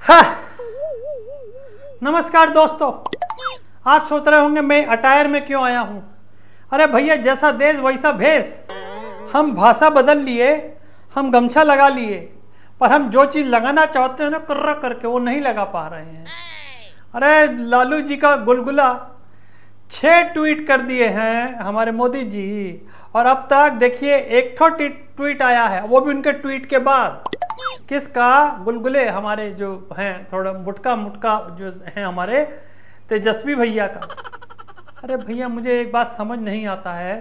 हाँ। नमस्कार दोस्तों, आप सोच रहे होंगे मैं अटायर में क्यों आया हूं। अरे भैया, जैसा देश वैसा भेष। हम भाषा बदल लिए, हम गमछा लगा लिए, पर हम जो चीज लगाना चाहते हैं ना कर्रा करके वो नहीं लगा पा रहे हैं। अरे लालू जी का गुलगुला 6 ट्वीट कर दिए हैं हमारे मोदी जी, और अब तक देखिए एक ट्वीट आया है, वो भी उनके ट्वीट के बाद। किसका? गुलगुले हमारे जो हैं थोड़ा मुटका जो हैं हमारे तेजस्वी भैया का। अरे भैया, मुझे एक बात समझ नहीं आता है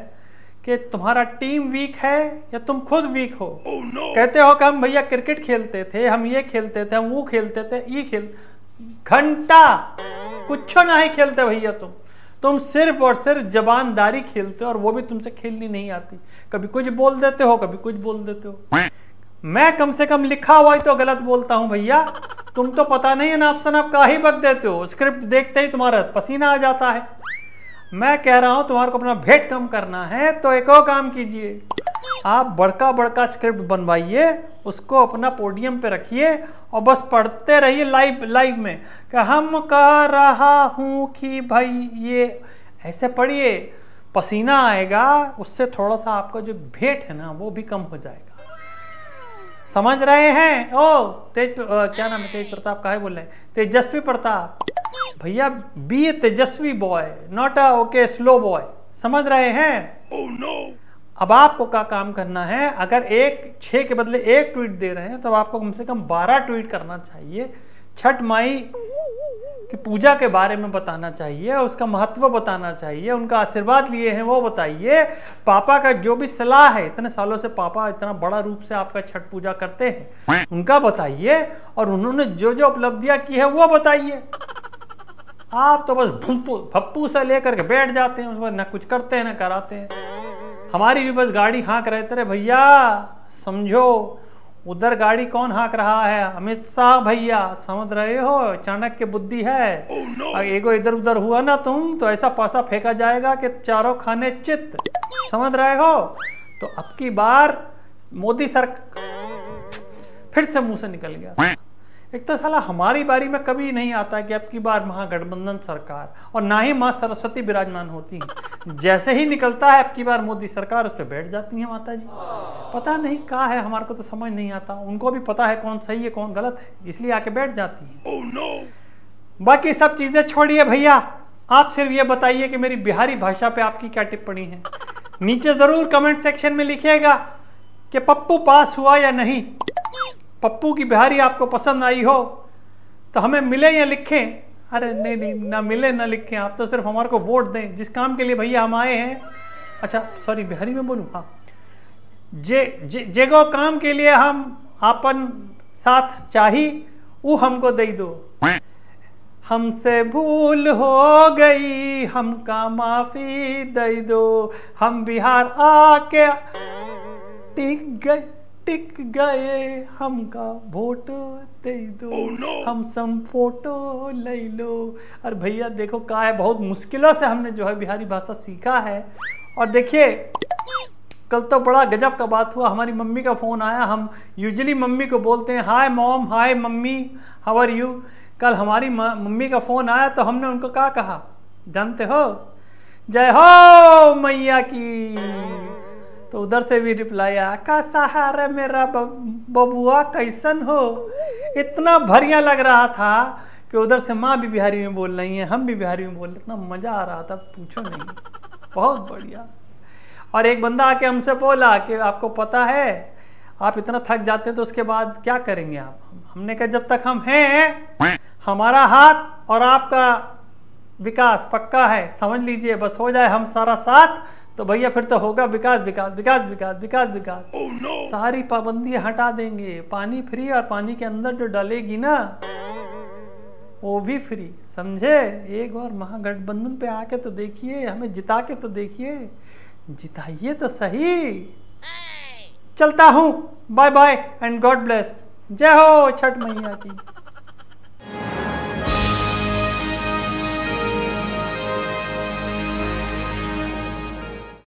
कि तुम्हारा टीम वीक है या तुम खुद वीक हो। कहते हो कि हम भैया क्रिकेट खेलते थे, हम ये खेलते थे, हम वो खेलते थे, ये घंटा कुछ नहीं खेलते भैया। तुम सिर्फ और सिर्फ जबानदारी खेलते हो, और वो भी तुमसे खेलनी नहीं आती। कभी कुछ बोल देते हो, कभी कुछ बोल देते हो। मैं कम से कम लिखा हुआ ही तो गलत बोलता हूं भैया। तुम तो पता नहीं है नाप शनाप का ही बक देते हो, स्क्रिप्ट देखते ही तुम्हारा पसीना आ जाता है। मैं कह रहा हूं तुम्हारे को अपना भेंट कम करना है तो एक और काम कीजिए, आप बड़का बड़का स्क्रिप्ट बनवाइए, उसको अपना पोडियम पे रखिए और बस पढ़ते रहिए लाइव में कि हम कह रहा हूं कि भाई ये ऐसे पढ़िए, पसीना आएगा, उससे थोड़ा सा आपका जो भेंट है ना वो भी कम हो जाएगा। समझ रहे हैं? क्या नाम है? तेज प्रताप का है बोल रहे हैं, तेजस्वी प्रताप भैया। Be Tejashwi boy, not a okay slow boy. समझ रहे हैं? अब आपको क्या काम करना है, अगर 6 के बदले 1 ट्वीट दे रहे हैं तो आपको कम से कम 12 ट्वीट करना चाहिए। छठ माई की पूजा के बारे में बताना चाहिए, उसका महत्व बताना चाहिए, उनका आशीर्वाद लिए हैं वो बताइए, पापा का जो भी सलाह है, इतने सालों से पापा इतना बड़ा रूप से आपका छठ पूजा करते हैं उनका बताइए, और उन्होंने जो जो उपलब्धियां की है वो बताइए। आप तो बस भप्पू से लेकर के बैठ जाते हैं, उसमें ना कुछ करते हैं ना कराते हैं। हमारी भी बस गाड़ी हाँक रहे थे। भैया समझो, उधर गाड़ी कौन हाँक रहा है? अमित शाह भैया। समझ रहे हो? चाणक्य बुद्धि है। एगो इधर उधर हुआ ना तुम तो ऐसा पासा फेंका जाएगा कि चारों खाने चित। समझ रहे हो? तो अब की बार मोदी सरकार फिर से मुंह से निकल गया। एक तो साला हमारी बारी में कभी नहीं आता कि अब की बार महागठबंधन सरकार, और ना ही माँ सरस्वती विराजमान होती है। जैसे ही निकलता है अब की बार मोदी सरकार, उस पर बैठ जाती है माता जी। पता नहीं क्या है, हमारे को तो समझ नहीं आता। उनको भी पता है कौन सही है कौन गलत है, इसलिए आके बैठ जाती है। बाकी सब चीजें छोड़िए भैया, आप सिर्फ ये बताइए कि मेरी बिहारी भाषा पे आपकी क्या टिप्पणी है। नीचे जरूर कमेंट सेक्शन में लिखिएगा कि पप्पू पास हुआ या नहीं। पप्पू की बिहारी आपको पसंद आई हो तो हमें मिले या लिखें। अरे नहीं, ना मिले ना लिखें, आप तो सिर्फ हमारे को वोट दें जिस काम के लिए भैया हम आए हैं। अच्छा सॉरी, बिहारी में बोलूँ? हाँ, जेगो काम के लिए हम आपन साथ चाही वो हमको दे दो। हमसे भूल हो गई, हमका माफी दे दो। हम बिहार आके टिक गए, हमका वोट दे दो। हम सम फोटो ले लो। और भैया देखो क्या है, बहुत मुश्किलों से हमने जो है बिहारी भाषा सीखा है। और देखिए कल तो बड़ा गजब का बात हुआ, हमारी मम्मी का फोन आया। हम यूजुअली मम्मी को बोलते हैं hi mom, hi mummy, how are you. कल हमारी मम्मी का फोन आया तो हमने उनको क्या कहा जानते हो? जय हो मैया की। तो उधर से भी रिप्लाई आया, का सहारा मेरा बबुआ कैसन हो। इतना बढ़िया लग रहा था कि उधर से माँ भी बिहारी में बोल रही है, हम भी बिहारी में बोल रहे, इतना मजा आ रहा था पूछो नहीं, बहुत बढ़िया। और एक बंदा आके हमसे बोला कि आपको पता है आप इतना थक जाते हैं तो उसके बाद क्या करेंगे आप। हमने कहा जब तक हम हैं हमारा हाथ और आपका विकास पक्का है, समझ लीजिए बस हो जाए हम सारा साथ तो भैया फिर तो होगा विकास विकास विकास विकास विकास विकास। सारी पाबंदियां हटा देंगे, पानी फ्री, और पानी के अंदर जो डालेगी ना वो भी फ्री, समझे। एक बार महागठबंधन पे आके तो देखिए, हमें जिता के तो देखिए, जिताइए तो सही। चलता हूं, bye bye and God bless. जय हो छठ मैया की।